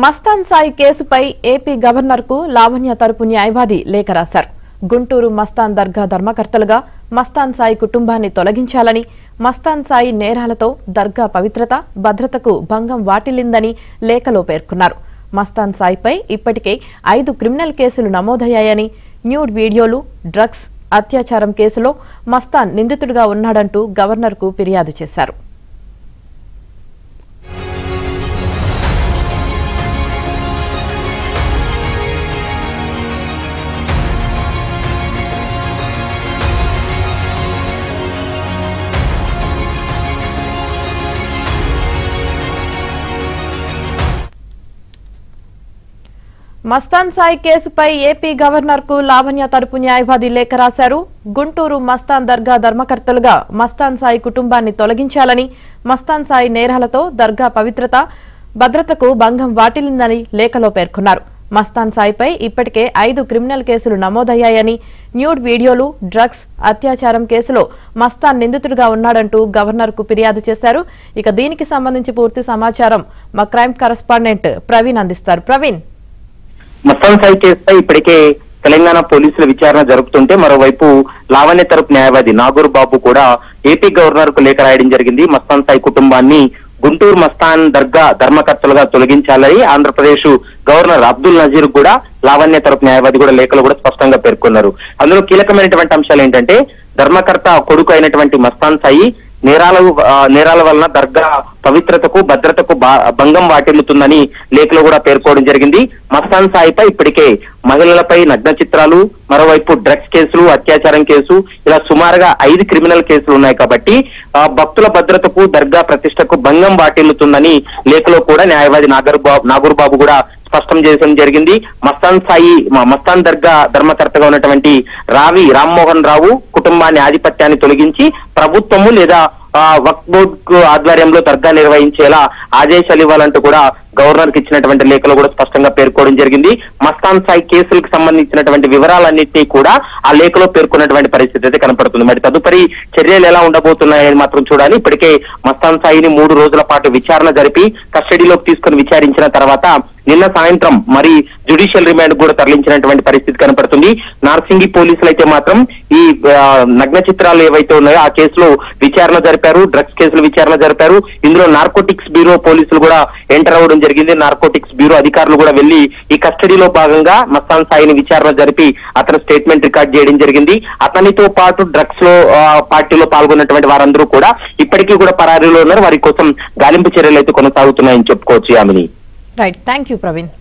మస్తాన్ సాయి కేసుపై ఏపీ గవర్నర్కు లావణ్య తరపు న్యాయవాది లేఖ రాశారు. గుంటూరు మస్తాన్ దర్గా ధర్మకర్తలుగా మస్తాన్ సాయి కుటుంబాన్ని తొలగించాలని, మస్తాన్ సాయి నేరాలతో దర్గా పవిత్రత, భద్రతకు భంగం వాటిల్లిందని లేఖలో పేర్కొన్నారు. మస్తాన్ సాయిపై ఇప్పటికే 5 క్రిమినల్ కేసులు నమోదయ్యాయని, న్యూడ్ వీడియోలు, డ్రగ్స్, అత్యాచారం కేసులో మస్తాన్ నిందితుడిగా ఉన్నాడంటూ గవర్నర్కు ఫిర్యాదు చేశారు. మస్తాన్ సాయి కేసుపై ఏపీ గవర్నర్కు లావణ్య తరపు న్యాయవాది లేఖ రాశారు. గుంటూరు మస్తాన్ దర్గా ధర్మకర్తలుగా మస్తాన్ సాయి కుటుంబాన్ని తొలగించాలని, మస్తాన్ సాయి నేరాలతో దర్గా పవిత్రత, భద్రతకు భంగం వాటిల్లిందని లేఖలో పేర్కొన్నారు. మస్తాన్ సాయిపై ఇప్పటికే 5 క్రిమినల్ కేసులు నమోదయ్యాయని, న్యూడ్ వీడియోలు, డ్రగ్స్, అత్యాచారం కేసులో మస్తాన్ నిందితుడిగా ఉన్నాడంటూ గవర్నర్కు ఫిర్యాదు చేశారు. ఇక దీనికి సంబంధించి పూర్తి సమాచారం మా క్రైమ్ కరెస్పాండెంట్ ప్రవీణ్ అందిస్తారు. ప్రవీణ్, మస్తాన్ సాయి కేసుపై ఇప్పటికే తెలంగాణ పోలీసుల విచారణ జరుపుతుంటే మరోవైపు లావణ్య తరపు న్యాయవాది నాగూర్ బాబు కూడా ఏపీ గవర్నర్ కు లేఖ రాయడం జరిగింది. మస్తాన్ సాయి కుటుంబాన్ని గుంటూరు మస్తాన్ దర్గా ధర్మకర్తలుగా తొలగించాలని ఆంధ్రప్రదేశ్ గవర్నర్ అబ్దుల్ నజీర్ కూడా లావణ్య తరపు న్యాయవాది కూడా లేఖలో కూడా స్పష్టంగా పేర్కొన్నారు. అందులో కీలకమైనటువంటి అంశాలు ఏంటంటే, ధర్మకర్త కొడుకు అయినటువంటి మస్తాన్ సాయి నేరాల వలన దర్గా పవిత్రతకు, భద్రతకు భంగం వాటిల్లుతుందని లేఖలో కూడా పేర్కోవడం జరిగింది. మస్తాన్ సాయిపై ఇప్పటికే మహిళలపై నగ్న చిత్రాలు, మరోవైపు డ్రగ్స్ కేసులు, అత్యాచారం కేసు, ఇలా సుమారుగా 5 క్రిమినల్ కేసులు ఉన్నాయి. కాబట్టి భక్తుల భద్రతకు, దర్గా ప్రతిష్టకు భంగం వాటిల్లుతుందని లేఖలో కూడా న్యాయవాది నాగూర్ బాబు కూడా స్పష్టం చేయడం జరిగింది. మస్తాన్ దర్గా ధర్మకర్తగా ఉన్నటువంటి రావి రామ్మోహన్ రావు కుటుంబాన్ని, ఆధిపత్యాన్ని తొలగించి ప్రభుత్వము లేదా వక్ఫ్ బోర్డు ఆధ్వర్యంలో దర్గా నిర్వహించేలా ఆదేశాలు ఇవ్వాలంటూ కూడా గవర్నర్ కి ఇచ్చినటువంటి లేఖలో కూడా స్పష్టంగా పేర్కోవడం జరిగింది. మస్తాన్ సాయి కేసులకు సంబంధించినటువంటి వివరాలన్నింటినీ కూడా ఆ లేఖలో పేర్కొన్నటువంటి పరిస్థితి అయితే కనపడుతుంది. మరి తదుపరి చర్యలు ఎలా ఉండబోతున్నాయని మాత్రం చూడాలి. ఇప్పటికే మస్తాన్ సాయిని 3 రోజుల పాటు విచారణ జరిపి కస్టడీలోకి తీసుకుని విచారించిన తర్వాత నిన్న సాయంత్రం మరి జ్యుడిషియల్ రిమాండ్ కూడా తరలించినటువంటి పరిస్థితి కనపడుతుంది. నార్సింగి పోలీసులు అయితే మాత్రం ఈ నగ్న చిత్రాలు ఏవైతే ఉన్నాయో ఆ కేసులో విచారణ జరిపారు, డ్రగ్స్ కేసులు విచారణ జరిపారు. ఇందులో నార్కోటిక్స్ బ్యూరో పోలీసులు కూడా ఎంటర్ అవ్వడం జరిగింది. నార్కోటిక్స్ బ్యూరో అధికారులు కూడా వెళ్లి ఈ కస్టడీలో భాగంగా మస్తాన్ సాయిని విచారణ జరిపి అతని స్టేట్మెంట్ రికార్డ్ చేయడం జరిగింది. అతనితో పాటు డ్రగ్స్ లో పార్టీలో పాల్గొన్నటువంటి వారందరూ కూడా ఇప్పటికీ కూడా పరారీలో ఉన్నారు. వారి కోసం గాలింపు చర్యలు అయితే కొనసాగుతున్నాయని చెప్పుకోవచ్చు. Yamini, right, thank you Praveen.